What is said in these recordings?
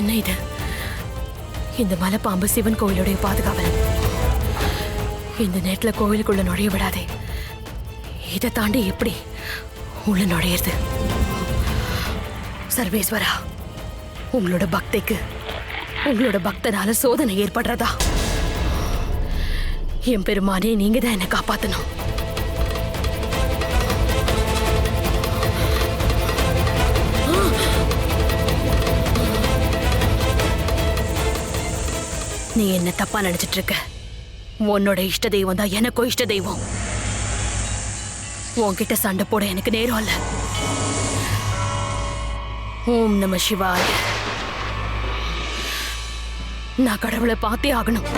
என்ன இது? இந்த மலைப்பாம்பு சிவன் கோவிலுடைய பாதுகாவலன். இந்த நேரத்துல கோவிலுக்குள்ள நுழைய விடாதே. இதை தாண்டி எப்படி உள்ள நுழையிறது? சர்வேஸ்வரா, உங்களோட பக்திக்கு உங்களோட பக்தனால சோதனை ஏற்படுறதா? என் பெருமானே, நீங்க தான் என்ன காப்பாத்தணும். நீ என்ன தப்பா நினைச்சிட்டு இருக்க. உன்னோட இஷ்ட தெய்வம் தான் எனக்கும் இஷ்ட தெய்வம். உன்கிட்ட சண்டை போட எனக்கு நேரம் இல்ல. ஓம் நம சிவாய. நான் கடவுளை பார்த்தே ஆகணும்.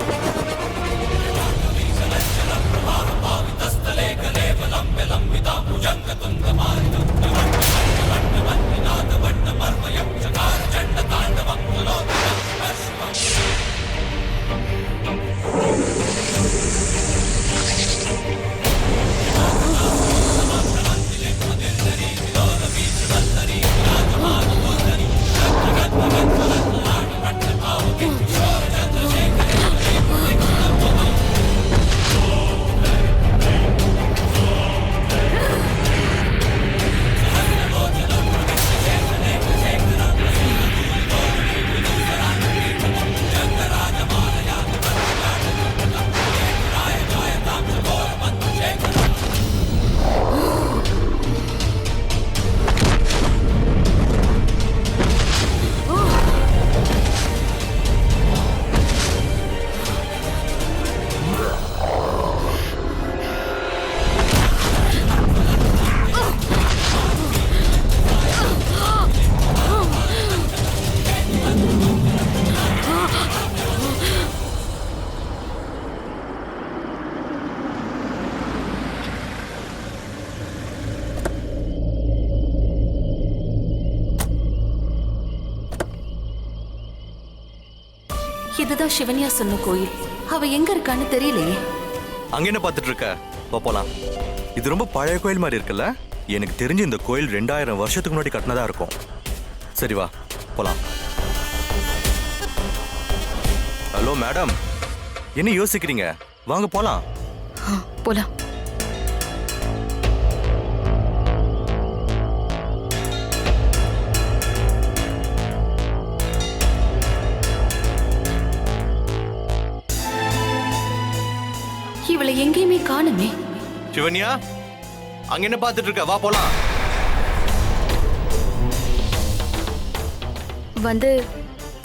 இதுதான் சிவன்யா சொன்ன கோயில். அவ எங்க இருக்கான்னு தெரியலையே. அங்க என்ன பார்த்துட்டு இருக்க? போலாம். இது ரொம்ப பழைய கோயில் மாதிரி இருக்குல்ல? எனக்கு தெரிஞ்சு இந்த கோயில் 2000 வருஷத்துக்கு முன்னாடி கட்டினதா இருக்கும். சரி வா போலாம். ஹலோ மேடம், என்ன யோசிக்கிறீங்க? வாங்க போலாம். போலாம். இவளை எங்கேயுமே காணுமே. சிவன்யா, அங்க என்ன பார்த்துட்டு இருக்க? வா போலாம். வந்து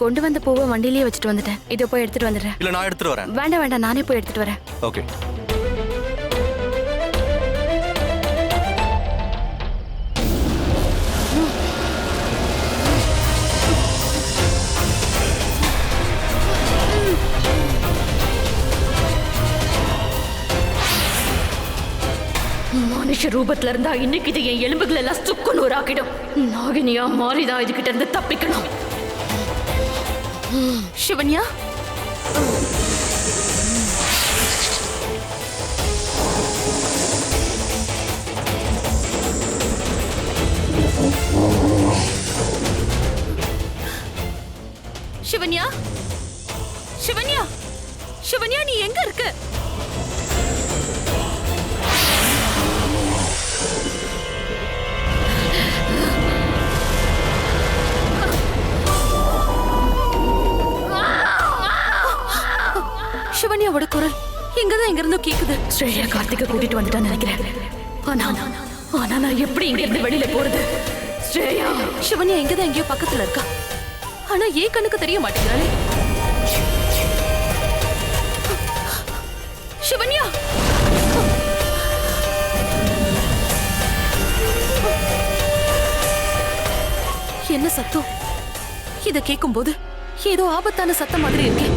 கொண்டு வந்த பூவை வண்டியிலேயே வச்சுட்டு வந்துட்டேன். இதை போய் எடுத்துட்டு வந்துடுறேன். இல்ல நான் எடுத்துட்டு வரேன். வேண்டாம் வேண்டாம், நானே போய் எடுத்துட்டு வரேன். ஓகே. மனுஷ ரூபத்துல இருந்தா இன்னைக்கு இது என் எலும்புகள் எல்லாம் சுக்கு நூறாக்கிடும். நாகினியா மாறிதான் இதுகிட்ட இருந்து தப்பிக்கணும். சிவன்யா, சிவன்யா, சிவன்யா, சிவன்யா, நீ எங்க இருக்க? சிவன்யாவோட குரல் எங்கதான் எங்க இருந்தோ கேக்குது. ஸ்ரேயா கார்த்திகை கூட்டிட்டு வந்துட்டான்னு நினைக்கிறேன். ஆனா நான் எப்படி இங்க இருந்து வெளியில போறது? ஸ்ரேயா, சிவன்யா எங்கதான் எங்கேயோ பக்கத்துல இருக்கா. ஆனா ஏன் கண்ணுக்கு தெரிய மாட்டேங்கிறாளே. சிவன்யா, என்ன சத்தம்? இத கேட்கும் போது ஏதோ ஆபத்தான சத்தம் மாதிரி இருக்கே.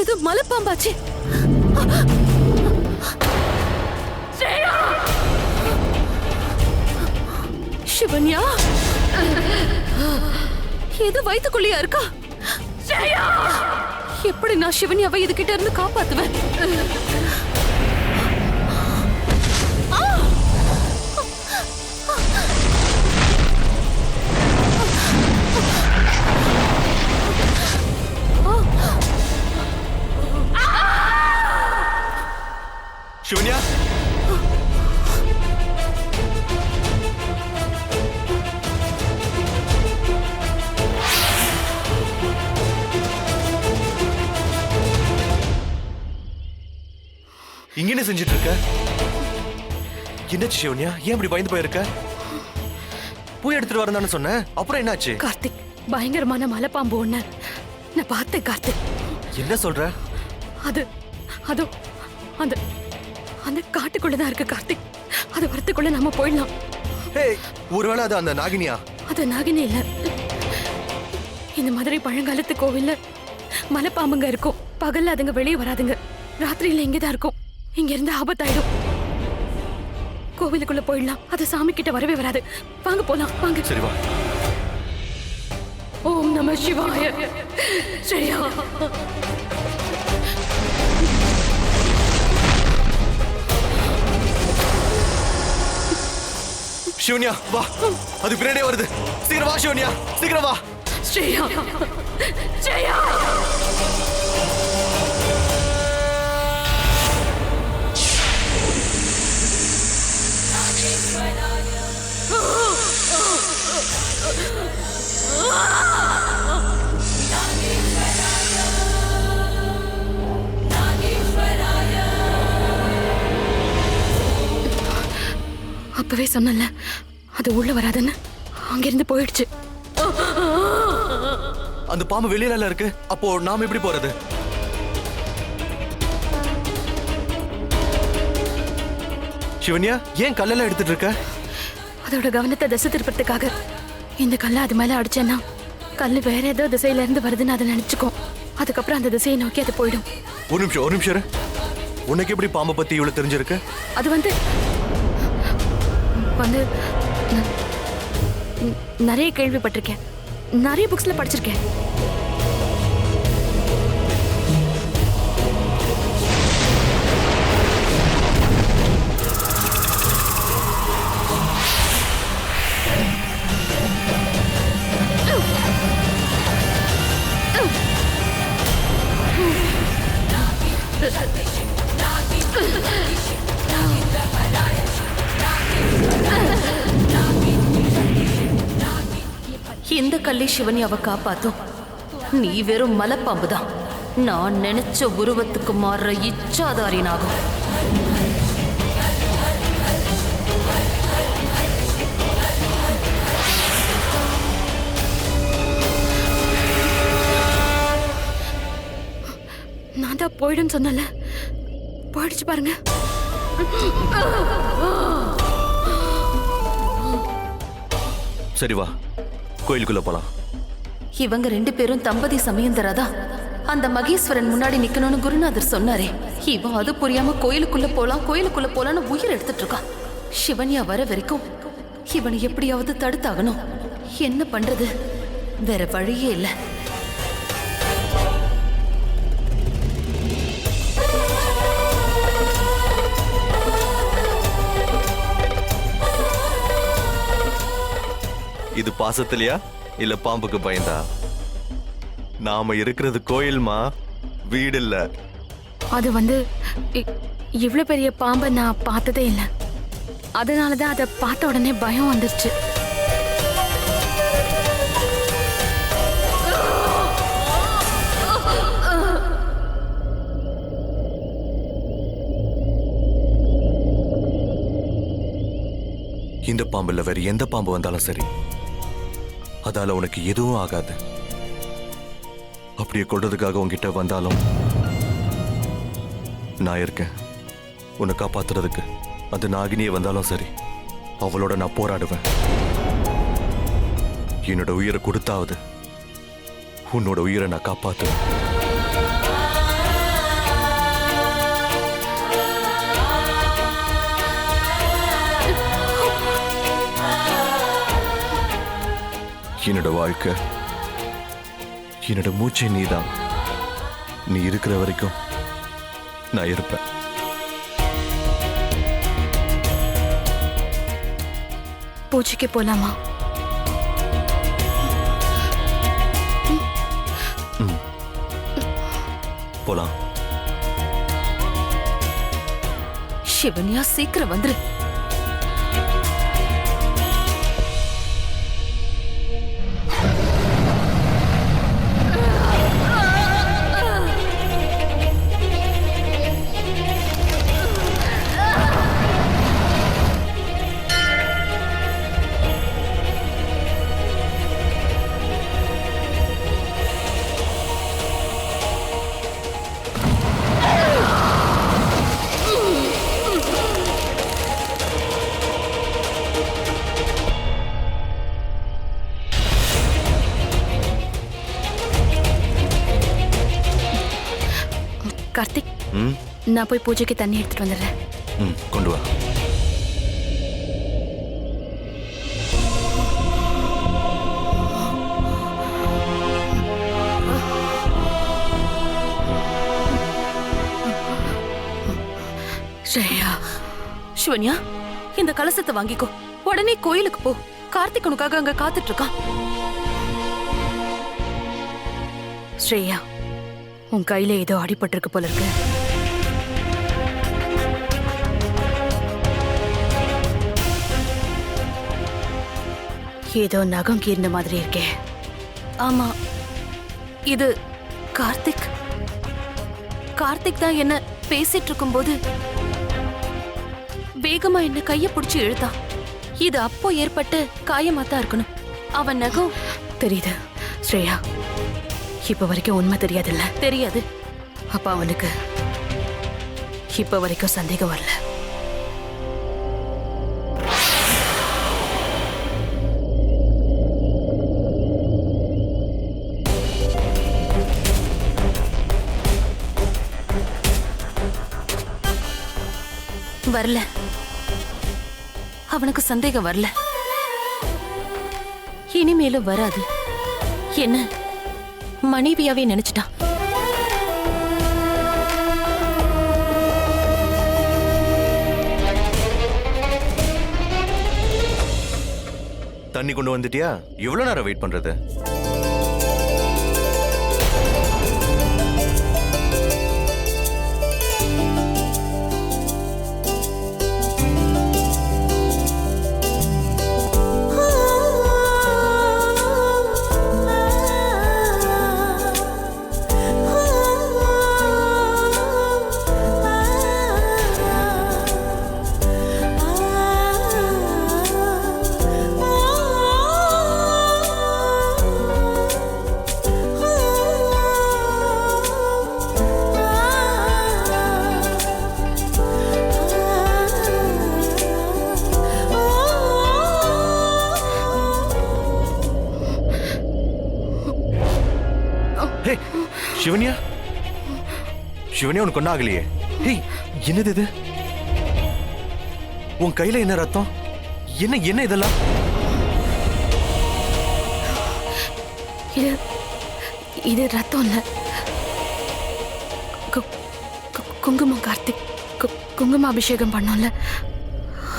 இது மலைப்பாம்பாச்சு. சிவன்யா, இது வயித்துக்குள்ளேயா இருக்கா? எப்படி நான் சிவன்யாவை இதுகிட்ட இருந்து காப்பாத்துவேன்? சிவன்யா இங்க என்ன செஞ்சிட்டு இருக்க? என்னாச்சு சிவன்யா? ஏன் இப்படி பயந்து போயிருக்க? பூ எடுத்துட்டு வரேன்னு சொன்னேன், அப்புறம் என்னாச்சு? கார்த்திக், பயங்கரமான மலைப்பாம்பு ஒண்ணு நான் பார்த்தேன் கார்த்திக். என்ன சொல்ற? அது அது அந்த அந்த காட்டுக்குள்ளதான் இருக்கு கார்த்திக். அது வரத்துக்குள்ள நம்ம போயிடலாம். ஏய், ஒருவேளை அது அந்த நாகினியா? அது நாகினி இல்ல. இந்த மதுரை பழங்காலத்து கோவில்ல மலைப்பாம்புங்க இருக்கும். பகல்ல அதுங்க வெளியே வராதுங்க, ராத்திரியில இங்கதான் இருக்கும். இங்க இருந்து ஆபத்தாயிடும். கோவிலுக்குள்ள போயிடலாம். அது சாமி கிட்ட வரவே வராது. வாங்க போலாம், வாங்க. சரி வா. ஓம் நம சிவாய. ஸ்ரேயா, சிவன்யா வா, அது பின்னாடியே வருது. சீக்கிரம் வா சிவன்யா, சீக்கிரம் வா. ஸ்ரேயா, ஸ்ரேயா. அப்பவே சொன்னல, அது உள்ள வராதுன்னு. அங்கிருந்து போயிடுச்சு. அந்த பாம்பு வெளியில இருக்கு. அப்போ நாம எப்படி போறது? சிவன்யா, ஏன் கல்லெல்லாம் எடுத்துட்டு இருக்க? அதோட கவனத்தை திசை திருப்பறதுக்காக. இந்த கல்லை அது மேல அடிச்சேன்னா கல்லு வேற ஏதோ திசையில இருந்து வருதுன்னு அதை நினைச்சுக்கும். அதுக்கப்புறம் அந்த திசையை நோக்கி அது போயிடும். ஒரு நிமிஷம் இரு. உனக்கு எப்படி பாம்பை பத்தி இவ்வளவு தெரிஞ்சிருக்கு? அது வந்து நிறைய கேள்விப்பட்டிருக்கேன், நிறைய புக்ஸ்ல படிச்சிருக்கேன். இந்த கல்லை சிவன்யாவை காப்பாத்தும். நீ வெறும் மலைப்பாம்புதான். நான் நினைச்ச உருவத்துக்கு மாறுற இச்சாதாரினாகும். நான் தான் போயிடுன்னு சொன்னல, போயிடுச்சு பாருங்க. சரி வா, கோயிலுக்குள்ள போலாம். இவங்க 2 பேரும் தம்பதி சமயந்தராதா. அந்த மகேஸ்வரன் முன்னாடி நிக்கணும்னு குருநாதர் சொன்னாரே. இவன் அது புரியாம கோயிலுக்குள்ள போலான்னு உயிர் எடுத்துட்டு இருக்கான். சிவன்யா வர வரைக்கும் இவனை எப்படியாவது தடுத்தாகணும். என்ன பண்றது? வேற வழியே இல்ல. இது பாசத்திலையா இல்ல பாம்புக்கு பயந்தா? நாம இருக்கிறது கோயில்மா, வீடு இல்ல. அது வந்து இவ்வளவு பெரிய பாம்பை நான் பார்த்ததே இல்லை. அதனாலதான் அதை பார்த்த உடனே பயம் வந்துருச்சு. இந்த பாம்பு இல்ல, வேற எந்த பாம்பு வந்தாலும் சரி, அதால உனக்கு எதுவும் ஆகாது. அப்படியே கொள்றதுக்காக உன்கிட்ட வந்தாலும் நான் இருக்கேன் உன்னை காப்பாத்துறதுக்கு. அந்த நாகினியே வந்தாலும் சரி, அவளோட நான் போராடுவேன். என்னோட உயிரை கொடுத்தாவது உன்னோட உயிரை நான் காப்பாத்துவேன். என்னோட வாழ்க்கை, என்னோட மூச்சை நீதான். நீ இருக்கிற வரைக்கும் நான் இருப்பேன். பூஜைக்கு போலாமா? போலாம். சிவன்யா சீக்கிரம் வந்துரு. கார்த்திக், ம் நான் போய் பூஜைக்கு தண்ணி எடுத்துட்டு வந்துடுறேன். ம் கொண்டு வா. ஸ்ரேயா, சிவன்யா, இந்த கலசத்தை வாங்கிக்கோ. உடனே கோயிலுக்கு போ. கார்த்திக் உனக்காக அங்க காத்துட்டு இருக்கான். ஸ்ரேயா, உன் கையில ஏதோ அடிபட்டிருக்கு போல இருக்கு. ஏதோ நகம் கீர்ந்த மாதிரி இருக்கே. ஆமா, இது கார்த்திக். கார்த்திக் தான் என்ன பேசிட்டு இருக்கும்போது வேகமா என்ன கைய பிடிச்சு இழுத்தான். இது அப்போ ஏற்பட்ட காயமா தான் இருக்கணும். அவன் நகம் தெரியுது ஸ்ரேயா, இப்ப வரைக்கும் உண்மை தெரியாதுல்ல? தெரியாது. அப்ப அவனுக்கு இப்ப வரைக்கும் சந்தேகம் வரல. வரல. அவனுக்கு சந்தேகம் வரல. இனிமேலும் வராது. என்ன மனைவியாவே நினைச்சிட்டான். தண்ணி கொண்டு வந்துட்டியா? எவ்வளவு நேரம் வெயிட் பண்றது? சிவன்யா, சிவன்யா, உனக்கு ஒன்னும் ஆகலையே? ஹேய், என்னது இது? உன் கையில என்ன ரத்தம்? என்ன என்ன இதெல்லாம்? இது இது ரத்தம் இல்ல, குங்குமம். கார்த்திக், குங்கும அபிஷேகம் பண்ணோம்ல,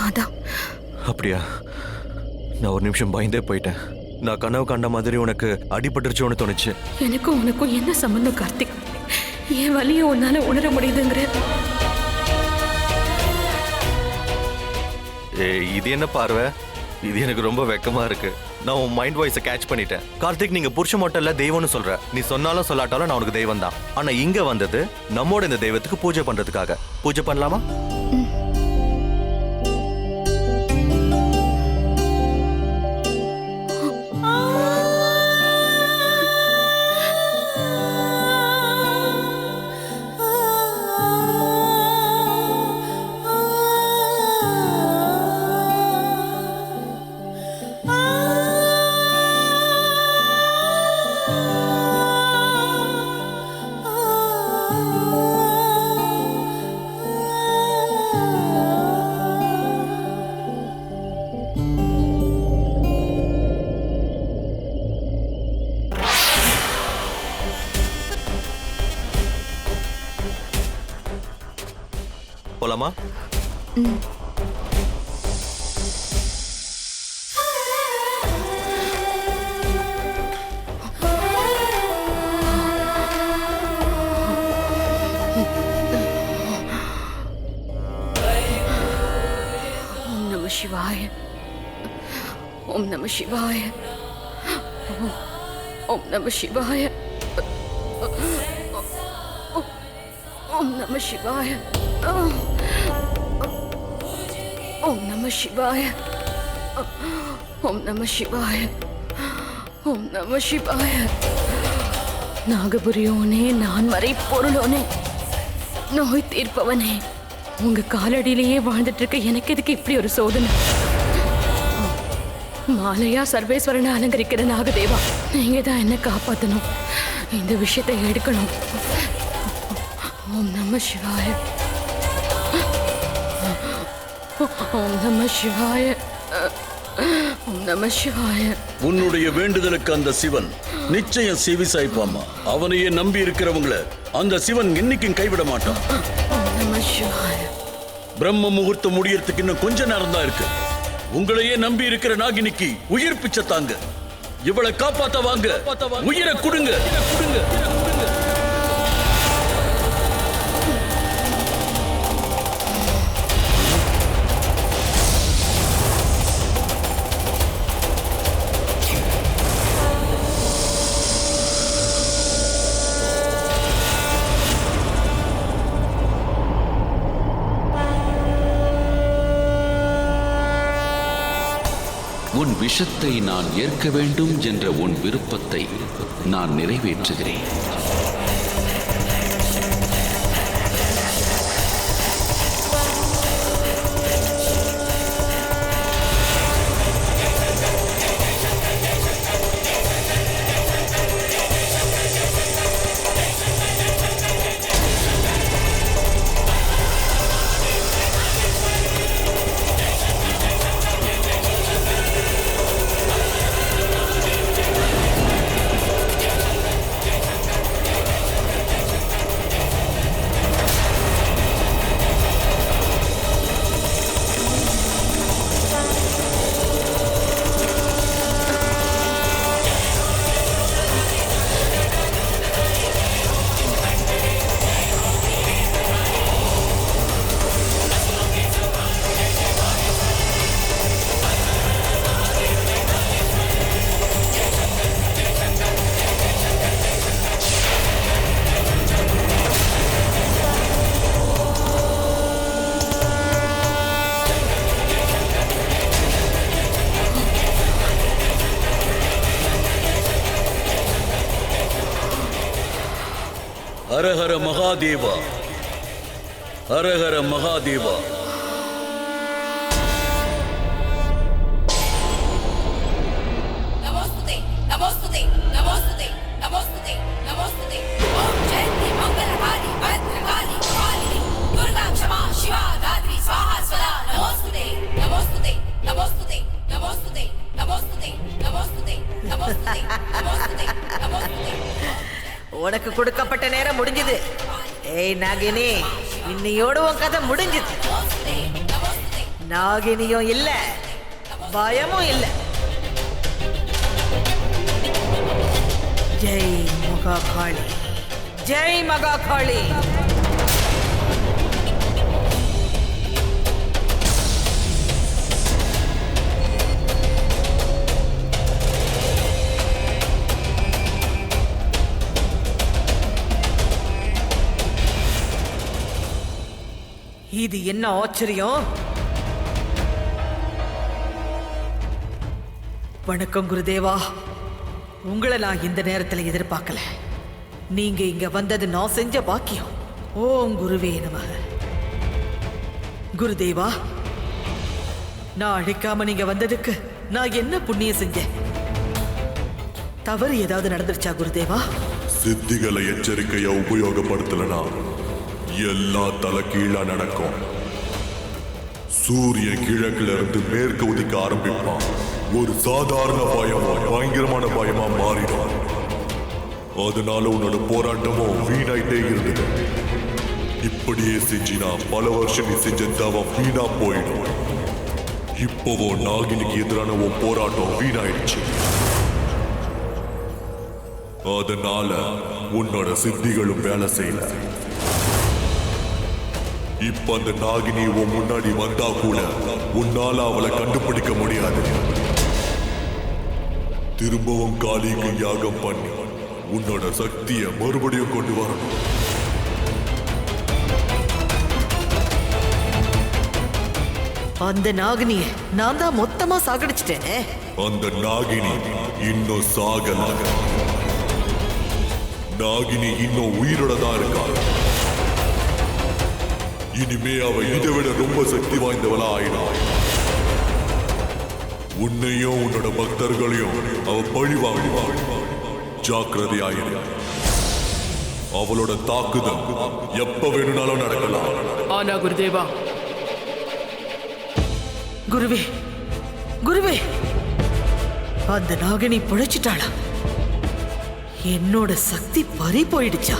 அதான். அப்படியா? நான் ஒரு நிமிஷம் பயந்தே போயிட்டேன். நான் கனவு கண்ட மாதிரி உனக்கு அடிபட்டுருச்சோன்னு தோணுச்சு. எனக்கும் உனக்கும் என்ன சம்பந்தம் கார்த்திக்? என் வலியை உன்னால உணர முடியுதுங்கிற. இது என்ன பார்வை? இது எனக்கு ரொம்ப வெக்கமா இருக்கு. நான் உன் மைண்ட் வாய்ஸை கேட்ச் பண்ணிட்டேன். கார்த்திக், நீங்க புருஷன் மட்டும் இல்ல, தெய்வம்னு சொல்ற. நீ சொன்னாலும் சொல்லாட்டாலும் நான் உனக்கு தெய்வம் தான். ஆனா இங்க வந்தது நம்மோட இந்த தெய்வத்துக்கு பூஜை பண்றதுக்காக. பூஜை பண்ணலாமா? போலாமா? சிவாய. ஓம் நம சிவாய. ஓம் நம சிவாய. ஓம் நம சிவாய. ஓம் நம சிவாய. ஓம் நம சிவாய. ஓம் நம சிவாய. நாகபுரியோனே, நான் மறை பொருளோனே, நோய் தீர்ப்பவனே, உங்க காலடியிலேயே வாழ்ந்துட்டு இருக்க எனக்கு எதுக்கு இப்படி ஒரு சோதனை? மாலையா சர்வேஸ்வரனை அலங்கரிக்கிற நாகதேவா, நீங்க தான் என்ன காப்பாத்தணும், இந்த விஷயத்தை எடுக்கணும். ஓம் நம சிவாய. ஓம் நம சிவாய. ஓம் நம சிவாய. உன்னுடைய வேண்டுதலுக்கு அந்த சிவன் நிச்சயம் செவி சாய்ப்பாமா. அவனையே நம்பி இருக்கிறவங்கள அந்த சிவன் என்னைக்கும் கைவிட மாட்டான். ஓம் நம சிவாய. பிரம்ம முகூர்த்தம் முடியறதுக்கு இன்னும் கொஞ்ச நேரம் தான் இருக்கு. உங்களையே நம்பி இருக்கிற நாகினிக்கு உயிர் பிச்சை தாங்க. இவளை காப்பாத்த வாங்க, உயிரை கொடுங்க. உன் விஷத்தை நான் ஏற்க வேண்டும் என்ற உன் விருப்பத்தை நான் நிறைவேற்றுகிறேன். ஹரஹர மகாதேவா, ஹரஹர மகாதேவா. நமஸ்தே நமஸ்தே நமஸ்தே நமஸ்தே நமஸ்தே. ஓம் ஜெயந்தி மங்களகாரி பத்ரகாளி காளி துர்கா க்ஷமா சிவா தாத்ரி ஸ்வாஹா ஸ்வதா. நமஸ்தே நமஸ்தே நமஸ்தே நமஸ்தே நமஸ்தே நமஸ்தே நமஸ்தே நமஸ்தே நமஸ்தே. உனக்கு கொடுக்கப்பட்ட நேரம் முடிஞ்சது. ஏய் நாகினி, இன்னையோடு உன் கதை முடிஞ்சது. நாகினியும் இல்ல, பயமும் இல்ல. ஜெய் மகாகாளி, ஜெய் மகாகாளி. இது என்ன ஆச்சரியம்? வணக்கம் குருதேவா. உங்களை நான் இந்த நேரத்தில் எதிர்பார்க்கல. நீங்க இங்க வந்தது நான் செஞ்ச பாக்கியம். ஓம் குருவே நமக. குருதேவா, நான் அழைக்காம நீங்க வந்ததுக்கு நான் என்ன புண்ணியம் செஞ்சேன்? தவறு ஏதாவது நடந்துருச்சா குருதேவா? சித்திகளை எச்சரிக்கையா உபயோகப்படுத்தலனா எல்லா தலை கீழா நடக்கும். சூரிய கிழக்குல இருந்து மேற்கு உதிக்க ஆரம்பிப்பான். ஒரு சாதாரண பயமா பயங்கரமான பயமா மாறிடும். அதனால உன்னோட போராட்டமும் வீணாயிட்டே இருந்தது. இப்படியே செஞ்சினா பல வருஷம் நீ செஞ்ச தவம் வீணா போயிடும். இப்போவோ நாகினிக்கு எதிரான உன் போராட்டம் வீணாயிடுச்சு. அதனால உன்னோட சித்திகளும் வேலை செய்யல. இப்ப அந்த நாகினி உன் முன்னாடி வந்தா கூட உன்னால அவளை கண்டுபிடிக்க முடியாது. திரும்பவும் காளிக்கு யாகம் பண்ணி உன்னோட சக்தியை மறுபடியும் கொண்டு வரணும். அந்த நாகினிய நான் தான் மொத்தமா சாகடிச்சிட்டேனே. அந்த நாகினி இன்னும் சாகல. நாகினி இன்னும் உயிரோட தான் இருக்கா. இனிமே அவ இதை விட ரொம்ப சக்தி வாய்ந்தவளா ஆயிடா. உன்னையும் உன்னோட பக்தர்களையும் அவ பழி வாங்குவா. ஜாக்கிரதையாயிரு. அவளோட தாக்குதல் எப்ப வேணும்னாலும் நடக்கலாம். ஆனா குருதேவா. குருவே, குருவே, அந்த நாகினி பிழைச்சிட்டாளா? என்னோட சக்தி பறி போயிடுச்சா?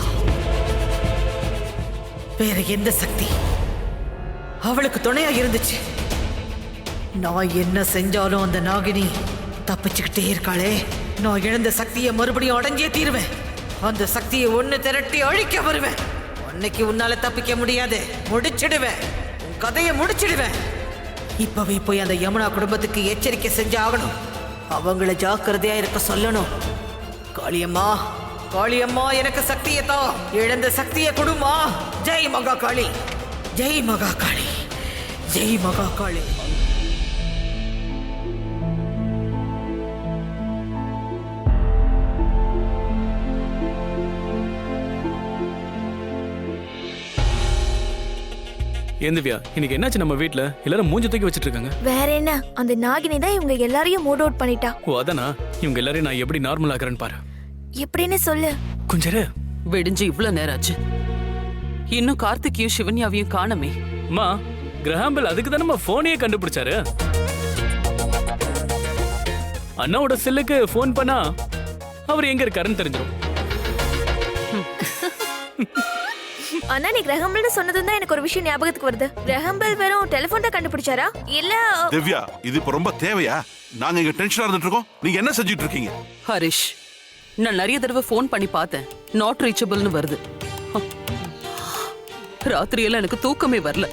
வேற எந்த சக்தி அவளுக்கு துணையா இருந்துச்சு? நான் என்ன செஞ்சாலும் அந்த நாகினி தப்பிச்சுக்கிட்டே இருக்காளே. நான் இழந்த சக்தியை மறுபடியும் அடைஞ்சே தீருவேன். அந்த சக்தியை ஒண்ணு திரட்டி அழிக்க வருவேன். அன்னைக்கு உன்னால தப்பிக்க முடியாது. முடிச்சிடுவேன், உன் கதையை முடிச்சிடுவேன். இப்பவே போய் அந்த யமுனா குடும்பத்துக்கு எச்சரிக்கை செஞ்சு ஆகணும். அவங்கள ஜாக்கிரதையா இருக்க சொல்லணும். காளியம்மா, காளியம்மா, எனக்கு சக்தியை தா. இழந்த சக்தியை கொடுமா. ஜெய் மகா காளி, ஜெய் மகா காளி, ஜெய் மகா காளி. ஏன் திவ்யா, இன்னைக்கு என்னாச்சு நம்ம வீட்ல? எல்லாரும் மூஞ்சி தூக்கி வச்சிட்டு இருக்காங்க. வேற என்ன, அந்த நாகினி தான் இவங்க எல்லாரையும் மூட் அவுட் பண்ணிட்டா. ஓ அதானா? இவங்க எல்லாரையும் நான் எப்படி நார்மல் ஆக்குறேன்னு பாரு. எப்படின்னு சொல்லு. கொஞ்சம் வெடிஞ்சு இவ்வளவு நேரம் ஆச்சு, இன்னும் கார்த்திகையும் சிவன்யாவையும் காணமே. அம்மா, கிரஹாம்பெல் அதுக்கு தான் நம்ம போனையே கண்டுபிடிச்சாரு. அண்ணாவோட செல்லுக்கு போன் பண்ணா அவர் எங்க இருக்காருன்னு தெரிஞ்சிடும். ஆனா நீ கிரஹாம்பெல்னு சொன்னதும் தான் எனக்கு ஒரு விஷயம் ஞாபகத்துக்கு வருது. கிரஹாம்பெல் வெறும் டெலிபோன் தான் கண்டுபிடிச்சாரா இல்ல? திவ்யா, இது இப்ப ரொம்ப தேவையா? நாங்க இங்க டென்ஷனா இருந்துட்டு இருக்கோம், நீங்க என்ன செஞ்சுட்டு இருக்கீங்க? ஹரிஷ், நான் நிறைய தடவை ஃபோன் பண்ணி பார்த்தேன், நாட் ரீச்சபிள்னு வருது. ராத்திரியெல்லாம் எனக்கு தூக்கமே வரல.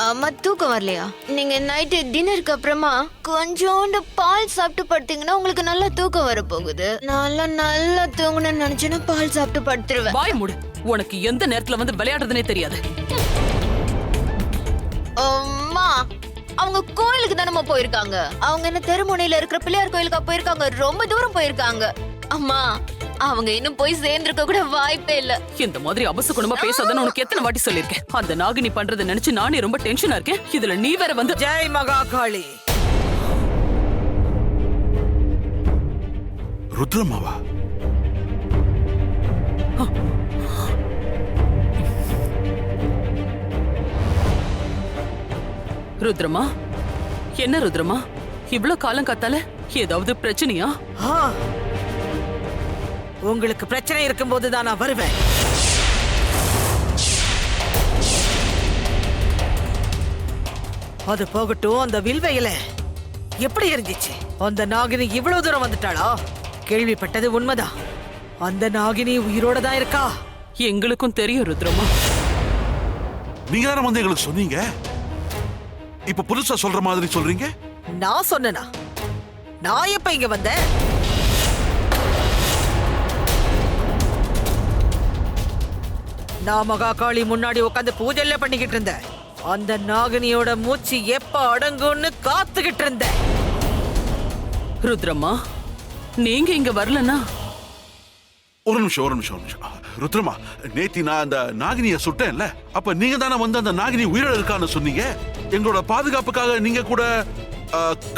அம்மா தூக்கம் வரலையா? நீங்க நைட்டு டின்னருக்கு அப்புறமா கொஞ்சோண்டு பால் சாப்பிட்டு படுத்தீங்கன்னா உங்களுக்கு நல்லா தூக்கம் வர போகுது. நல்லா தூங்கணும்னு நினைச்சேன்னா பால் சாப்பிட்டு படுத்துருவேன். வாய் மூடு. உனக்கு எந்த நேரத்துல வந்து விளையாடுறதுனே தெரியாது. அம்மா, அவங்க கோயிலுக்கு தானே போயிருக்காங்க. அவங்க என்ன தெருமுனையில இருக்கிற பிள்ளையார் கோயிலுக்கா போயிருக்காங்க? ரொம்ப தூரம் போயிருக்காங்க. அம்மா, அவங்க இன்னும் போய் சேர்ந்திருக்க கூட வாய்ப்பே இல்ல. இந்த மாதிரி அபசகுணமா பேசாதன்னு உனக்கு எத்தனை வாட்டி சொல்லிருக்கேன். அந்த நாகினி பண்றதை நினைச்சு நானே ரொம்ப டென்ஷனா இருக்கேன். இதுல நீ வேற வந்து. ஜெய் மகா காளி. ருத்ரமாவா? ருத்ரமா, என்ன ருத்ரமா, இவ்ளோ காலம் காத்தால ஏதாவது பிரச்சனையா? உங்களுக்கு பிரச்சனை இருக்கும்போது தான் நான் வருவேன். அது போகட்டும், அந்த வில்வையில எப்படி இருந்துச்சு? அந்த நாகினி இவ்வளவு தூரம் வந்துட்டாளா? கேள்விப்பட்டது உண்மைதான். அந்த நாகினி உயிரோட தான் இருக்கா. எங்களுக்கும் தெரியும் ருத்ரமா. நீங்க தானே வந்து எங்களுக்கு சொன்னீங்க, இப்ப புதுசா சொல்ற மாதிரி சொல்றீங்க. நான் சொன்னனா? நான் எப்ப இங்க வந்தேன்? நான் மகாகாளி முன்னாடி உட்காந்து பூஜை பண்ணிக்கிட்டு இருந்தேன். அந்த நாகினியோட மூச்சு எப்ப அடங்கும்னு காத்துக்கிட்டு இருந்தேன். ருத்ரமா, நீங்க இங்க வரலனா? ஒரு நிமிஷம். ருத்ரமா, நேத்தி நான் அந்த நாகினிய சுட்டேன்ல, அப்ப நீங்க தானே வந்து அந்த நாகினி உயிரோட இருக்கான்னு சொன்னீங்க. எங்களோட பாதுகாப்புக்காக நீங்க கூட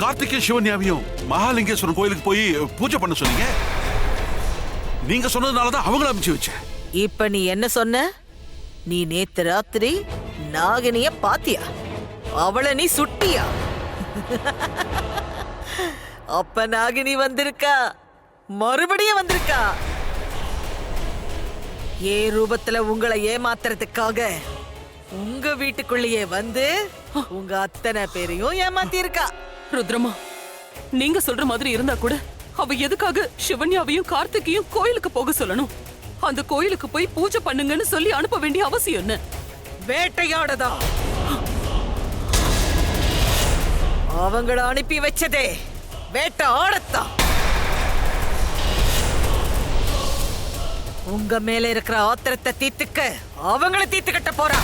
கார்த்திகை சிவன்யாவையும் மகாலிங்கேஸ்வரன் கோயிலுக்கு போய் பூஜை பண்ண சொன்னீங்க. நீங்க சொன்னதுனாலதான் அவங்கள அனுப்பிச்சு வச்சேன். இப்ப நீ என்ன சொன்ன? நீ நேத்து ராத்திரி நாகினிய பாத்தியா? அவளை நீ சுட்டியா? அப்ப நாகினி வந்திருக்கா, மறுபடியும் வந்திருக்கா. ஏ ரூபத்துல உங்களை ஏமாத்துறதுக்காக உங்க வீட்டுக்குள்ளேயே வந்து உங்க அத்தனை பேரையும் ஏமாத்தி இருக்கா. ருத்ரமா, நீங்க சொல்ற மாதிரி இருந்தா கூட அவ எதுக்காக சிவன்யாவையும் கார்த்திகையும் கோயிலுக்கு போக சொல்லணும்? அந்த கோயிலுக்கு போய் பூஜை பண்ணுங்கன்னு சொல்லி அனுப்ப வேண்டிய அவசியம் என்ன? வேட்டையாடதா? அவங்கள அனுப்பி வச்சதே வேட்டை ஆடத்தான். உங்க மேல இருக்கிற ஆத்திரத்தை தீர்த்துக்க அவங்கள தீர்த்துக்கிட்ட போறா.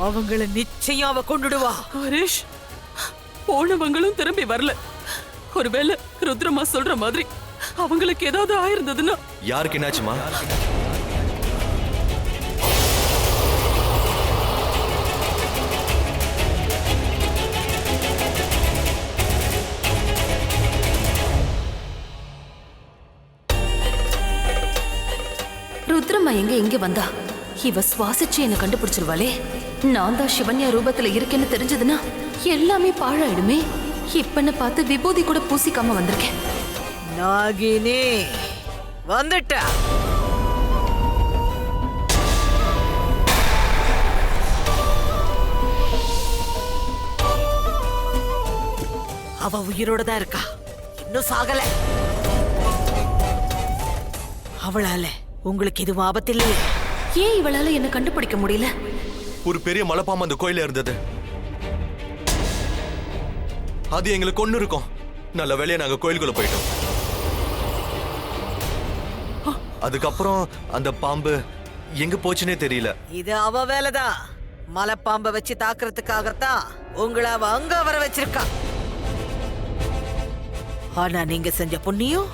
அவங்கள நிச்சயம் அவ கொண்டுடுவா. ஹரிஷ், போனவங்களும் திரும்பி வரல. ஒருவேளை ருத்ரமா சொல்ற மாதிரி அவங்களுக்கு ஏதாவது ஆயிருந்ததுன்னா? யாருக்கு என்னாச்சுமா? ருத்ரம்மா எங்க வந்தா? இவ சுவாசிச்சு என்ன கண்டுபிடிச்சிருவாளே. நான் தான் சிவன்யா ரூபத்துல இருக்கேன்னு தெரிஞ்சதுன்னா எல்லாமே பாழாயிடுமே. இப்பன்னு பார்த்து விபூதி கூட பூசிக்காம வந்திருக்கேன். நாகினி வந்துட்டா. அவ உயிரோட தான் இருக்கா, இன்னும் சாகல. அவளால உங்களுக்கு எதுவும் ஆபத்து இல்லையே? ஏன் இவளால என்ன கண்டுபிடிக்க முடியல? ஒரு பெரிய மலைப்பாம்பு அந்த கோயில இருந்தது. அது எங்களுக்கு கொண்டு இருக்கும். நல்ல வேலையா நாங்க கோயிலுக்குள்ள போயிட்டோம். அதுக்கப்புறம் அந்த பாம்பு எங்க போச்சுன்னே தெரியல. இது அவ வேலைதான். மலைப்பாம்பை வச்சு தாக்குறதுக்காகத்தான் உங்களை அவ அங்க வர வச்சிருக்கா. ஆனா நீங்க செஞ்ச புண்ணியம்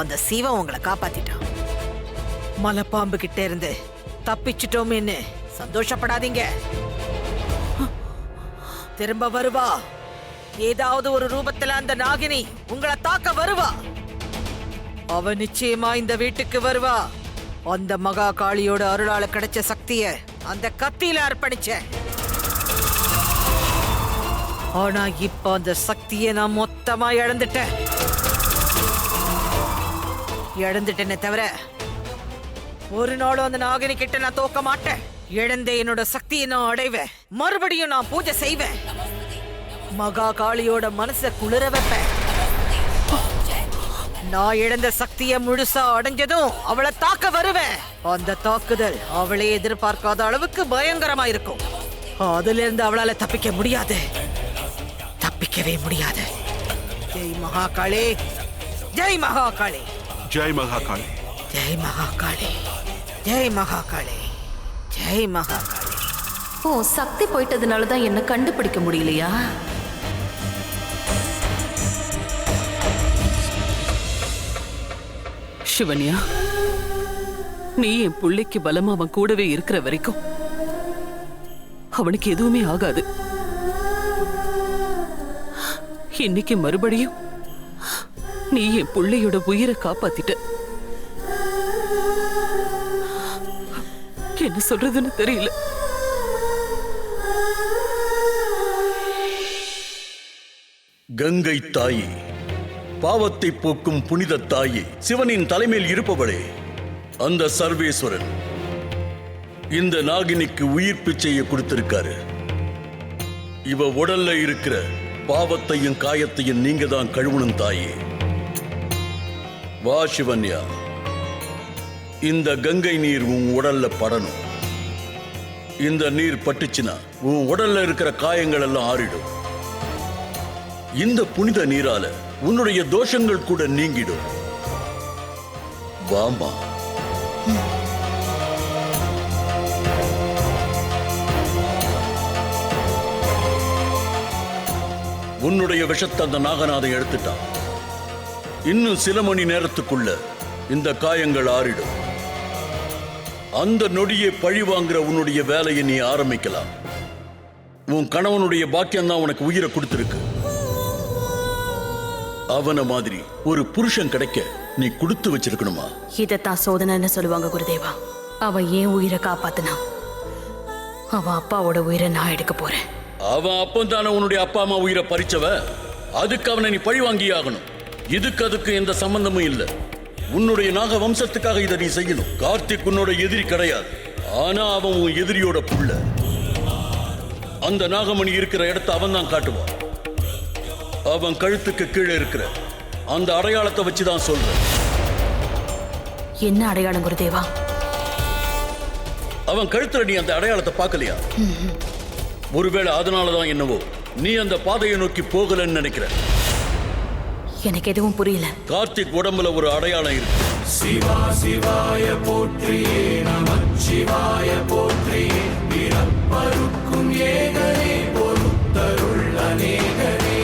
அந்த சிவன் உங்களை காப்பாத்திட்டான். மலைப்பாம்பு கிட்ட இருந்து தப்பிச்சிட்டோமேன்னு சந்தோஷப்படாதீங்க. திரும்ப வருவா. ஏதாவது ஒரு ரூபத்துல அந்த நாகினி உங்களை தாக்க வருவா. அவ நிச்சயமா இந்த வீட்டுக்கு வருவா. அந்த மகா காளியோட அருளால கிடைச்ச சக்திய அந்த கத்தியில அர்ப்பணிச்ச. ஆனா இப்ப அந்த சக்தியை நான் மொத்தமா இழந்துட்டேனே தவிர ஒரு நாளும் அந்த நாகினி கிட்ட நான் தோக்க மாட்டேன். இழந்த என்னோட சக்தியை நான் அடைவேன். மறுபடியும் நான் பூஜை செய்வேன். மகா காளியோட மனச குளிர வைப்பேன். நான் இழந்த சக்தியை முழுசா அடைஞ்சதும் அவளை தாக்க வருவேன். அந்த தாக்குதல் அவளே எதிர்பார்க்காத அளவுக்கு பயங்கரமா இருக்கும். அதுல இருந்து அவளால தப்பிக்க முடியாது, தப்பிக்கவே முடியாது. ஜெய் மகாகாளி, ஜெய் மகாகாளி, ஜெய் மகாகாளி, ஜெய் மகாகாளி, ஜெய் மகாகாளி, ஜெய் மகாகாளி. ஓ, சக்தி போயிட்டதுனாலதான் என்ன கண்டுபிடிக்க முடியலையா? சிவன்யா, நீ என் பிள்ளைக்கு பலமா அவன் கூடவே இருக்கிற வரைக்கும் அவனுக்கு எதுவுமே ஆகாது. இன்னைக்கு மறுபடியும் நீ என் பிள்ளையோட உயிரை காப்பாத்திட்ட. என்ன சொல்றதுன்னு தெரியல. கங்கை தாயே, பாவத்தை போக்கும் புனித தாயே, சிவனின் தலைமையில் இருப்பவளே, அந்த சர்வேஸ்வரன் இந்த நாகினிக்கு உயிர் பிச்சையை கொடுத்திருக்காரு. இவ உடல்ல இருக்கிற பாவத்தையும் காயத்தையும் நீங்க தான் கழுவணும் தாயே. வா சிவன்யா, இந்த கங்கை நீர் உன் உடல்ல படணும். இந்த நீர் பட்டுச்சுன்னா உன் உடல்ல இருக்கிற காயங்கள் எல்லாம் ஆறிடும். இந்த புனித நீரால உன்னுடைய தோஷங்கள் கூட நீங்கிடும். வாமா. உன்னுடைய விஷத்தை அந்த நாகநாதன் எடுத்துட்டான். இன்னும் சில மணி நேரத்துக்குள்ள இந்த காயங்கள் ஆறிடும். அந்த நொடியை பழி வாங்குற உன்னுடைய வேலையை நீ ஆரம்பிக்கலாம். உன் கணவனுடைய பாக்கியம் தான் உனக்கு உயிரை கொடுத்திருக்கு. அவன மாதிரி ஒரு புருஷன் கிடைக்க நீ கொடுத்து வச்சிருக்கணுமா? இதத்தான் சோதனைன்னு சொல்லுவாங்க குருதேவா. அவ ஏன் உயிரை காப்பாத்தினா, அவன் அப்பாவோட உயிரை நான் எடுக்க போறேன். அவன் அப்பன் தானே உன்னுடைய அப்பா அம்மா உயிரை பறிச்சவ. அதுக்கு அவனை நீ பழி வாங்கி ஆகணும். அதுக்கு எந்த சம்பந்தமும் இல்லை. உன்னுடைய நாக வம்சத்துக்காக இதை நீ செய்யணும். கார்த்திக் உன்னோட எதிரி கிடையாது. ஆனா அவன் உன் எதிரியோட புள்ள. அந்த நாகமணி இருக்கிற இடத்தை அவன் தான் காட்டுவான். அவன் கழுத்துக்கு கீழே இருக்கிற அந்த அடையாளத்தை வச்சுதான் சொல்றேன். என்ன அடையாளம் குருதேவா? அவன் கழுத்துல நீ அந்த அடையாளத்தை பார்க்கலையா? ஒருவேளை அதனாலதான் என்னவோ நீ அந்த பாதையை நோக்கி போகலன்னு நினைக்கிற. எனக்கு எதுவும் புரியல. கார்த்திக் உடம்புல ஒரு அடையாளம் இருக்கு. சிவா சிவாய போற்றியே நமச்சிவாய போற்றியே பிறப்பருக்கும் ஏகனே பொறுத்தருள் அநேகனே.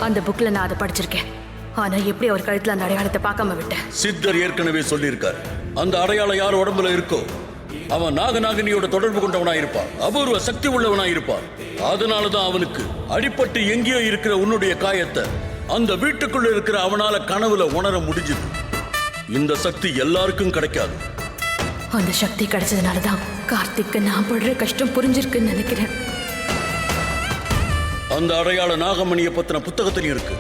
அந்த புக்ல நான் அதை படிச்சிருக்கேன். ஆனா எப்படி அவர் கழுத்துல அந்த அடையாளத்தை பார்க்காம விட்டேன்? சித்தர் ஏற்கனவே சொல்லியிருக்காரு, அந்த அடையாளம் யார் உடம்புல இருக்கோ அவன் நாகநாகினியோட தொடர்பு கொண்டவனாயிருப்பான், அபூர்வ சக்தி உள்ளவனாயிருப்பான். அதனாலதான் அவனுக்கு அடிபட்டு எங்கேயோ இருக்கிற உன்னுடைய காயத்தை அந்த வீட்டுக்குள்ள இருக்கிற அவனால கனவுல உணர முடிஞ்சது. இந்த சக்தி எல்லாருக்கும் கிடைக்காது. அந்த சக்தி கிடைச்சதுனாலதான் கார்த்திக்கு நான் படுற கஷ்டம் புரிஞ்சிருக்குன்னு நினைக்கிறேன். அந்த அடையாள நாகமணியை பத்தின புத்தகத்திலும் இருக்கு.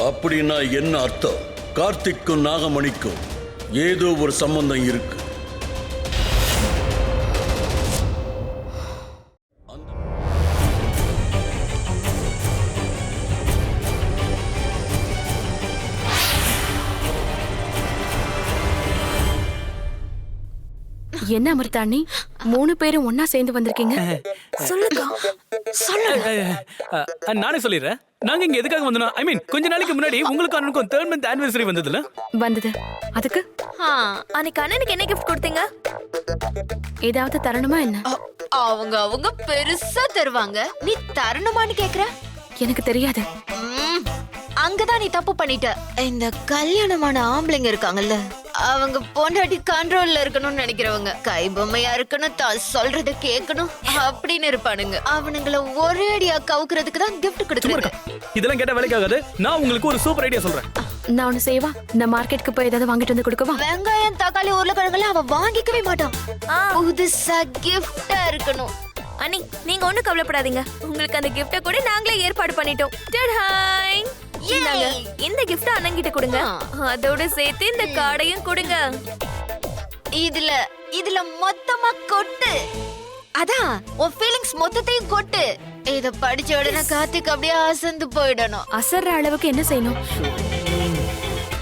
அப்படின்னா என்ன அர்த்தம்? கார்த்திக்கும் நாகமணிக்கும் ஏதோ ஒரு சம்பந்தம் இருக்கு. என்ன அமிர்தாணி, 3 பேரும் ஒன்னா சேர்ந்து வந்திருக்கீங்க? சொல்லுங்க. நானே சொல்லிடுறேன். நாங்க இங்க எதுக்காக வந்தோம்? ஐ மீன், கொஞ்ச நாளைக்கு முன்னாடி உங்களுக்கு அண்ணனுக்கும் 3rd month anniversary வந்ததுல வந்தது. அதுக்கு அன்னைக்கு அண்ணனுக்கு என்ன கிஃப்ட் கொடுத்தீங்க? ஏதாவது தரணுமா என்ன? அவங்க பெருசா தருவாங்க, நீ தரணுமான்னு கேக்குற? எனக்கு தெரியாது. அங்கதான் நீ தப்பு பண்ணிட்ட. இந்த கல்யாணமான ஆம்பளைங்க இருக்காங்கல்ல, அவங்க பொண்டாட்டி கண்ட்ரோல்ல இருக்கணும்னு நினைக்கிறவங்க, கைபொம்மையா இருக்கணும், தான் சொல்றத கேட்கணும் அப்படின்னு இருப்பானுங்க. அவனுங்களை ஒரே அடியா கவுக்குறதுக்கு தான் கிஃப்ட் கொடுக்குறது. இதெல்லாம் கேட்ட வேலைக்காகாது. நான் உங்களுக்கு ஒரு சூப்பர் ஐடியா சொல்றேன். நான் ஒண்ணு செய்வா, நான் மார்க்கெட்டுக்கு போய் ஏதாவது வாங்கிட்டு வந்து கொடுக்கவா? வெங்காயம், தக்காளி, உருளைக்கிழங்குல அவன் வாங்கிக்கவே மாட்டான். புதுசா கிஃப்டா இருக்கணும். அண்ணி, நீங்க ஒண்ணும் கவலைப்படாதீங்க. உங்களுக்கு அந்த கிஃப்ட கூட நாங்களே ஏற்பாடு பண்ணிட்டோம். டடாய்! இந்தாங்க, இந்த கிஃப்ட் அண்ணன்கிட்ட கொடுங்க. அதோட சேர்த்து இந்த கார்டையும் கொடுங்க. இதுல மொத்தமா கொட்டு. அதான் உன் ஃபீலிங்ஸ் மொத்தத்தையும் கொட்டு. இத படிச்ச உடனே கார்த்திக் அப்படியே அசந்து போயிடணும். அசர்ற அளவுக்கு என்ன செய்யணும்?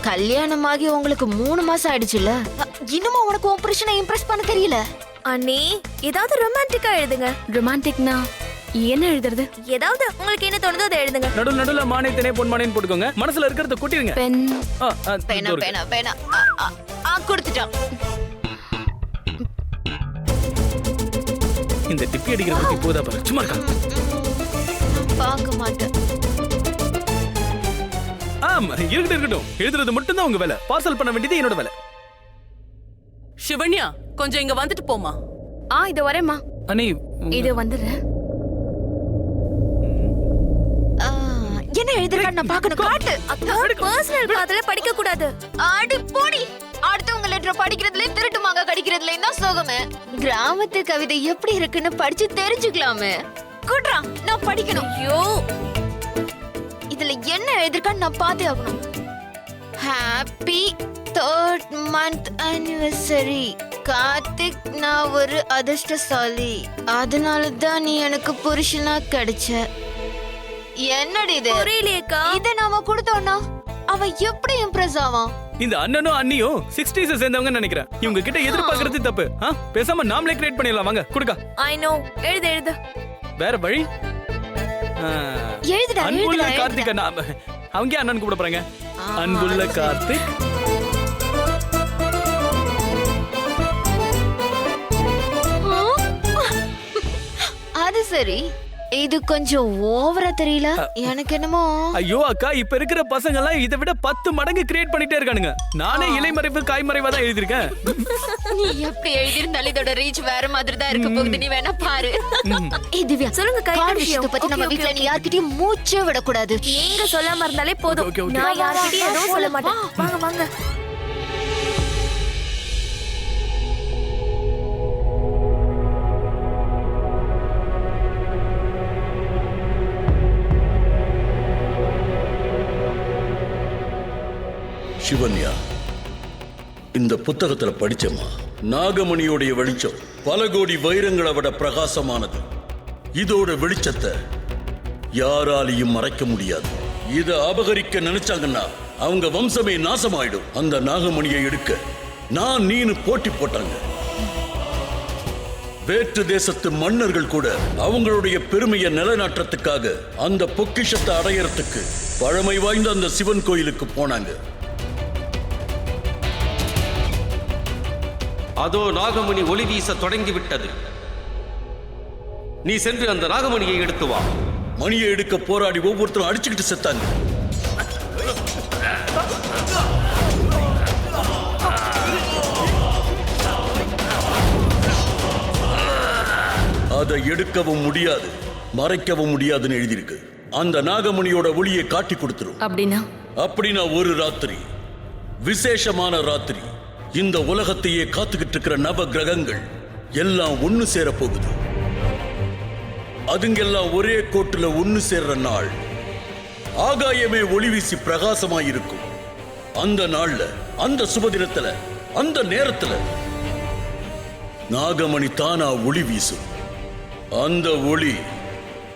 கல்யாணமாகி உங்களுக்கு 3 மாசம் ஆயிடுச்சுல்ல, இன்னுமா உனக்கு உன் புருஷனை இம்ப்ரெஸ் பண்ண தெரியல? அண்ணி, ஏதாவது ரொமான்டிக்கா எழுதுங்க. ரொமான்டிக்னா என்ன எழுதுறது? ஏதாவது உங்களுக்கு என்ன தோணுதோ அதை எழுதுங்க. நடுவுல மானே தினே பொன் மானேன்னு போட்டுக்கோங்க. மனசுல இருக்கிறத கொட்டிடுங்க. பென். பேனா கொடுத்துட்டான். இந்த டிப்பி அடிக்கிற பத்தி போதா பாரு. சும்மா இருக்கா? பார்க்க மாட்டேன். இருக்கட்டும். எழுதுறது மட்டும் தான் உங்க வேலை. பார்சல் பண்ண வேண்டியது என்னோட வேலை. சிவன்யா, கொஞ்சம் இங்க வந்துட்டு போமா. இது வரேம்மா. அண்ணி, இது வந்துடுறேன். என்ன எழுதிருக்கான்னு நான் பார்க்கணும். காட்டு. பர்சனல் காதல படிக்க கூடாது. ஆடி போடி. அடுத்தவங்க லெட்டர் படிக்கிறதுல திருட்டுமாங்க கடிக்கிறதுல தான் சோகமே. கிராமத்து கவிதை எப்படி இருக்குன்னு படிச்சு தெரிஞ்சுக்கலாமே. குட்ரா, நான் படிக்கணும். ஐயோ, இதுல என்ன எழுதிருக்கான்னு நான் பார்த்தே ஆகணும். Happy 3rd month anniversary. Karthik, நான் ஒரு அதிர்ஷ்டசாலி. அதனால தான் நீ எனக்கு புருஷனா கிடைச்ச. என்னடி இது? புரியலையேக்கா. இத நாம கொடுத்தோம்னா அவன் எப்படி இம்ப்ரெஸ் ஆவான்? இந்த அண்ணனும் அண்ணியும் 60s சேர்ந்தவங்க நினைக்கிறேன். இவங்க கிட்ட எதிர்பார்க்கறது தப்பு. பேசாம நாமளே கிரியேட் பண்ணிடலாம். வாங்க, கொடுக்க. I know. எழுது. வேற வழி? எழுதுடா. அன்புள்ள கார்த்திக் அண்ணா. அவங்க அண்ணன் கூப்பிட போறாங்க. அன்புள்ள கார்த்திக். அது சரி, இது கொஞ்சம் ஓவரா தெரியல. எனக்கு என்னமோ. ஐயோ அக்கா, இப்ப இருக்கிற பசங்க எல்லாம் இதை விட 10 மடங்கு கிரியேட் பண்ணிட்டே இருக்கானுங்க. நானே இலைமறைவு காய்மறைவா தான் எழுதிருக்கேன். நீ எப்படி எழுதிருந்தாலும் இதோட ரீச் வேற மாதிரி தான் இருக்க போகுது. நீ வேணா பாரு. திவ்யா, சொல்லுங்க. விஷயத்தை பத்தி நம்ம வீட்ல நீ யார்கிட்டயும் மூச்சே விடக்கூடாது. நீங்க சொல்லாம இருந்தாலே போதும். நான் யார்கிட்டயும் எதுவும் சொல்ல மாட்டேன். வாங்க. சிவன்யா, இந்த புத்தகத்துல படிச்சமா, நாகமணியோடைய வெளிச்சம் பல கோடி வைரங்களை விட பிரகாசமானது. இதோட வெளிச்சத்தை யாராலையும் மறைக்க முடியாது. இதை அபகரிக்க நினைச்சாங்கன்னா அவங்க வம்சமே நாசமாயிடும். அந்த நாகமணியை எடுக்க நான் நீனு போட்டி போட்டாங்க. வேற்று தேசத்து மன்னர்கள் கூட அவங்களுடைய பெருமையை நிலைநாட்டுறதுக்காக அந்த பொக்கிஷத்தை அடையறதுக்கு பழமை வாய்ந்த அந்த சிவன் கோயிலுக்கு போனாங்க. அதோ நாகமணி ஒளி வீச தொடங்கிவிட்டது. நீ சென்று அந்த நாகமணியை எடுத்து வா. மணியை எடுக்க போராடி ஒவ்வொருத்தரும் அடிச்சுக்கிட்டு செத்தாங்க. அதை எடுக்கவும் முடியாது, மறைக்கவும் முடியாதுன்னு எழுதியிருக்கு. அந்த நாகமணியோட ஒளியை காட்டி கொடுத்துரும். அப்படின்னா ஒரு ராத்திரி, விசேஷமான ராத்திரி, இந்த உலகத்தையே காத்துக்கிட்டு இருக்கிற நவ கிரகங்கள் எல்லாம் ஒண்ணு சேர போகுது. அதுங்கெல்லாம் ஒரே கோட்டுல ஒண்ணு சேர்ற நாள். ஆகாயமே ஒளி வீசி பிரகாசமாயிருக்கும். அந்த நாள்ல, அந்த சுபதினத்துல, அந்த நேரத்துல நாகமணி தானா ஒளி வீசும். அந்த ஒளி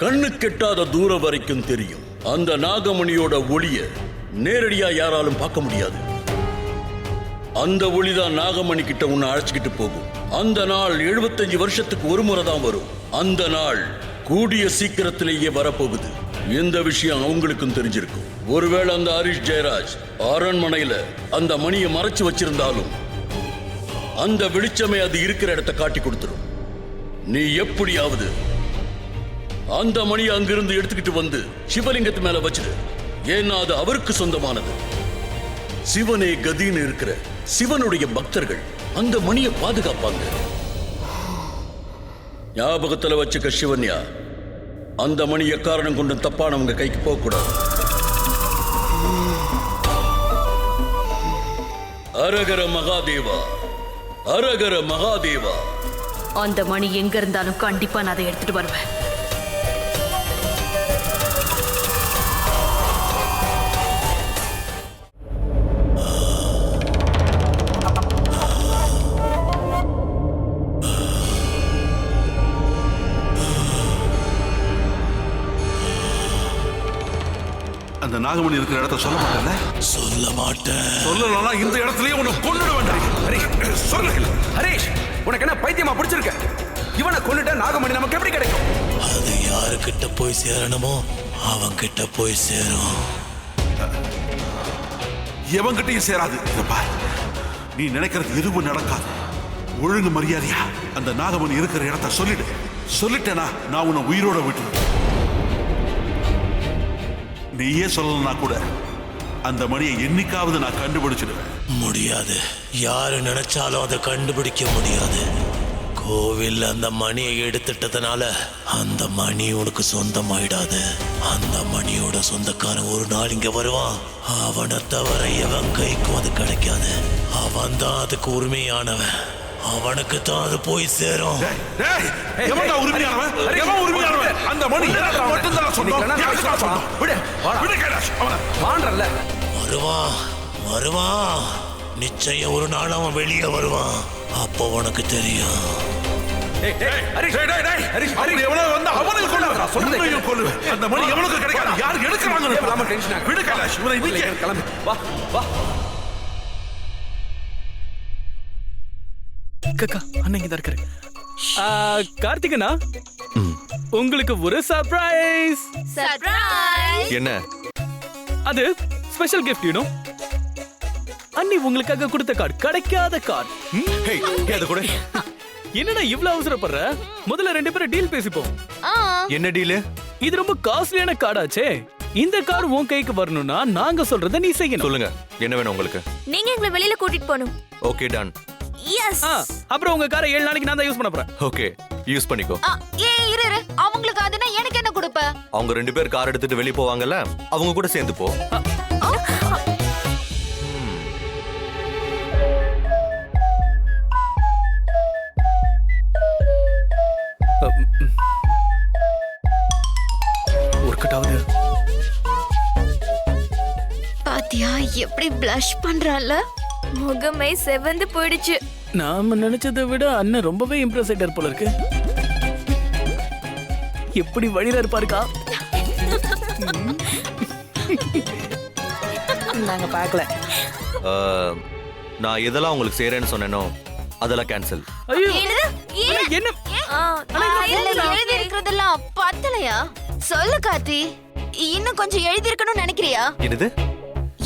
கண்ணு கெட்டாத தூரம் வரைக்கும் தெரியும். அந்த நாகமணியோட ஒளிய நேரடியா யாராலும் பார்க்க முடியாது. அந்த ஒளிதான் நாகமணி கிட்ட உன்னை அழைச்சிக்கிட்டு போகும். அந்த நாள் 75 வருஷத்துக்கு ஒரு முறை தான் வரும். அந்த நாள் கூடிய சீக்கிரத்திலேயே வரப்போகுது. இந்த விஷயம் அவங்களுக்கும் தெரிஞ்சிருக்கும். ஒருவேளை அந்த ஹரிஷ் ஜெயராஜ் அரண்மனையில அந்த மணியை மறைச்சு வச்சிருந்தாலும் அந்த வெளிச்சமே அது இருக்கிற இடத்தை காட்டி கொடுத்துரும். நீ எப்படியாவது அந்த மணியை அங்கிருந்து எடுத்துக்கிட்டு வந்து சிவலிங்கத்து மேல வச்சிரு. ஏன்னா அது அவருக்கு சொந்தமானது. சிவனே கதின்னு இருக்கிற சிவனுடைய பக்தர்கள் அந்த மணியை பாதுகாப்பாங்க. ஞாபகத்துல வச்சுக்க சிவன்யா, அந்த மணியை காரணம் கொண்டு தப்பானவங்க கைக்கு போக கூடாது. அரகர மகாதேவா, அரகர மகாதேவா. அந்த மணி எங்க இருந்தாலும் கண்டிப்பா நான் அதை எடுத்துட்டு வருவேன். அந்த நாகமணி இருக்கிற இடத்த சொல்ல மாட்டேன்ல? சொல்ல மாட்டேன். சொல்லலன்னா இந்த இடத்துலயே உன்னை கொன்னுட வேண்டாம். சொல்லு ஹரீஷ், உனக்கு என்ன பைத்தியமா பிடிச்சிருக்க? இவனை கொன்னுட்ட நாகமணி நமக்கு எப்படி கிடைக்கும்? அது யாருக்கிட்ட போய் சேரணுமோ அவன் கிட்ட போய் சேரும். எவன்கிட்டயும் சேராது. நீ நினைக்கிறது எதுவும் நடக்காது. ஒழுங்கு மரியாதையா அந்த நாகமணி இருக்கிற இடத்த சொல்லிடு. சொல்லிட்டேனா நான் உன்னை உயிரோட விட்டுருவேன். நீயே சொல்லலனா கூட அந்த மணியை என்னைக்காவது நான் கண்டுபிடிச்சிடுவேன். முடியாது. யாரு நினைச்சாலும் அதை கண்டுபிடிக்க முடியாது. கோவில் அந்த மணியை எடுத்துட்டதுனால அந்த மணி உனக்கு சொந்தமாயிடாது. அந்த மணியோட சொந்தக்காரன் ஒரு நாள் இங்க வருவான். அவனை தவிர எவன் கைக்கும் அது கிடைக்காது. அவன் தான் அதுக்கு உரிமையானவன். அவனுக்கு தான் அது போய் சேரும். அந்த மணி வருவான், வருவான். நிச்சயம் ஒரு நாள் அவன் வெளியே வருவான். அப்போ உனக்கு தெரியும். அந்த மணி எவனுக்கு கிடைக்காது. யாரு எடுக்கிறாங்க? அண்ணன் இருக்காரு. கார்த்திகனா, உங்களுக்கு ஒரு சர்ப்ரைஸ். என்ன அது? Special gift. யூ நோ, அண்ணி உங்களுக்காக கொடுத்த கார்டு, கிடைக்காத கார்டு. என்னடா இவ்வளவு அவசரப்படுற? முதல்ல 2 பேரும் டீல் பேசிப்போம். என்ன டீல்? இது ரொம்ப காஸ்ட்லியான கார்டாச்சே. இந்த கார்டு உன் கைக்கு வரணும்னா நாங்க சொல்றத நீ செய்யணும். சொல்லுங்க, என்ன வேணும் உங்களுக்கு? நீங்க எங்களை வெளியில கூட்டிட்டு போணும். Okay, done. எஸ். அப்புறம் உங்க காரை 7 நாளைக்கு நான் தான் யூஸ் பண்ண போறேன். ஓகே, யூஸ் பண்ணிக்கோ. இரு அவங்களுக்கு அதுனா எனக்கு என்ன கொடுப்ப? அவங்க 2 பேர் கார் எடுத்துட்டு வெளிய போவாங்கல்ல, அவங்க கூட சேர்ந்து போ. பாத்தியா எப்படி ப்ளஷ் பண்றான்ல? முகமே செவந்து போயிடுச்சு. நாம நினைச்சதை விட அண்ணன் ரொம்பவே இம்ப்ரெஸ் ஆயிட்டார் போல இருக்கு. எப்படி வழியில இருப்பாருக்கா? நாங்க பார்க்கல. நான் எதெல்லாம் உங்களுக்கு செய்றேன்னு சொன்னேனோ அதெல்லாம் கேன்சல். ஐயோ என்ன எழுதி இருக்கிறதெல்லாம் பத்தலையா? சொல்லு கார்த்தி, இன்னும் கொஞ்சம் எழுதி இருக்கணும்னு நினைக்கிறியா? என்னது?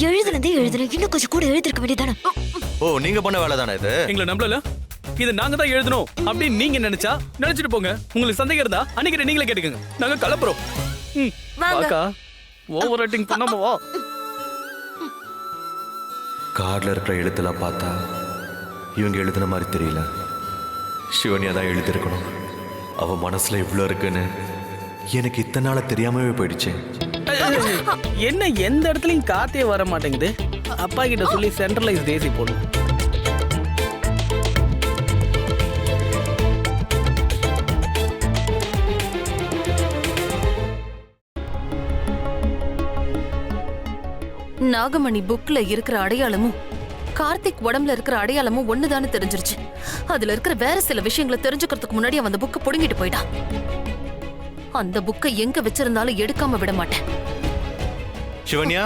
எழுதுனதே எழுதுறேன், இன்னும் கொஞ்சம் கூட எழுதிருக்க வேண்டியதானே? ஓ, நீங்க பண்ண வேலை தானே இது? எங்களை நம்பல. இது நாங்க தான் எழுதணும் அப்படின்னு நீங்க நினைச்சா நினைச்சிட்டு போங்க. உங்களுக்கு சந்தேகம் இருந்தா அன்னைக்கு நீங்களே கேட்டுக்கங்க. நாங்க கிளப்புறோம். வாக்கா, ஓவர் ரைட்டிங் பண்ணாம வா. கார்டில் இருக்கிற எழுத்தெல்லாம் பார்த்தா இவங்க எழுதுன மாதிரி தெரியல. சிவனியா தான் எழுதியிருக்கணும். அவ மனசுல இவ்வளோ இருக்குன்னு எனக்கு இத்தனை நாள தெரியாமவே போயிடுச்சு. என்ன எந்த இடத்துலயும் காத்தே வர மாட்டேங்குது. அப்பா கிட்ட சொல்லி சென்ட்ரலைஸ் ஏசி போடும். நாகமணி புக்ல இருக்கிற அடையாளமும் கார்த்திக் உடம்புல இருக்கிற அடையாளமும் ஒண்ணுதானு தெரிஞ்சிருச்சு. அதுல இருக்கிற வேற சில விஷயங்களை தெரிஞ்சுக்கிறதுக்கு முன்னாடி அவன் அந்த புக்கை புடுங்கிட்டு போயிட்டான். அந்த புக்கை எங்க வச்சிருந்தாலும் எடுக்காம விட மாட்டேன். சிவன்யா,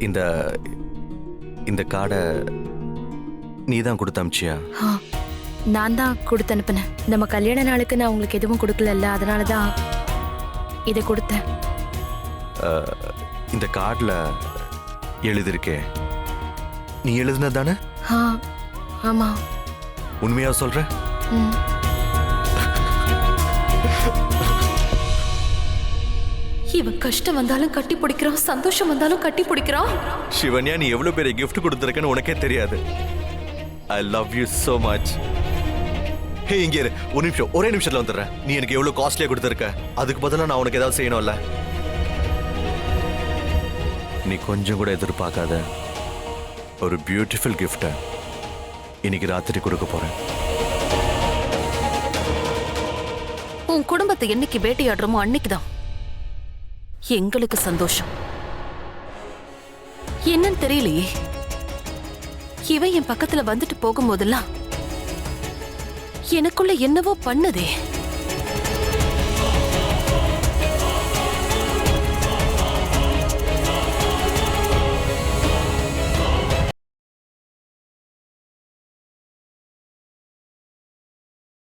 இந்த இந்த கார்டை நீ தான் கொடுத்து அமிச்சியா? நான் தான் கொடுத்து அனுப்பினேன். நம்ம கல்யாண நாளுக்கு நான் உங்களுக்கு எதுவும் கொடுக்கல, அதனால தான் இதை கொடுத்தேன். இந்த கார்டில் எழுதிருக்கே, நீ எழுதுனது தானே? ஆமா. உண்மையா சொல்ற? இவன் கஷ்டம் வந்தாலும் கட்டி பிடிக்கிறான், சந்தோஷம் வந்தாலும் கட்டி பிடிக்கிறான். சிவன்யா, நீ எவ்வளவு பெரிய gift கொடுத்திருக்கன்னு உனக்கே தெரியாது. I love you so much. ஹே, இங்கே இரு. ஒரு நிமிஷம், ஒரே நிமிஷத்துல வந்துடுறேன். நீ எனக்கு எவ்வளவு காஸ்ட்லியா கொடுத்திருக்க, அதுக்கு பதிலா நான் உனக்கு ஏதாவது செய்யணும்ல. நீ கொஞ்சம் கூட எதிர்பார்க்காத ஒரு பியூட்டிஃபுல் கிஃப்ட இன்னைக்கு ராத்திரி கொடுக்க போறேன். உன் குடும்பத்தை என்னைக்கு வேட்டையாடுறோமோ அன்னைக்குதான் எங்களுக்கு சந்தோஷம். என்னன்னு தெரியலையே, இவன் என் பக்கத்துல வந்துட்டு போகும்போதெல்லாம் எனக்குள்ள என்னவோ பண்ணுதே.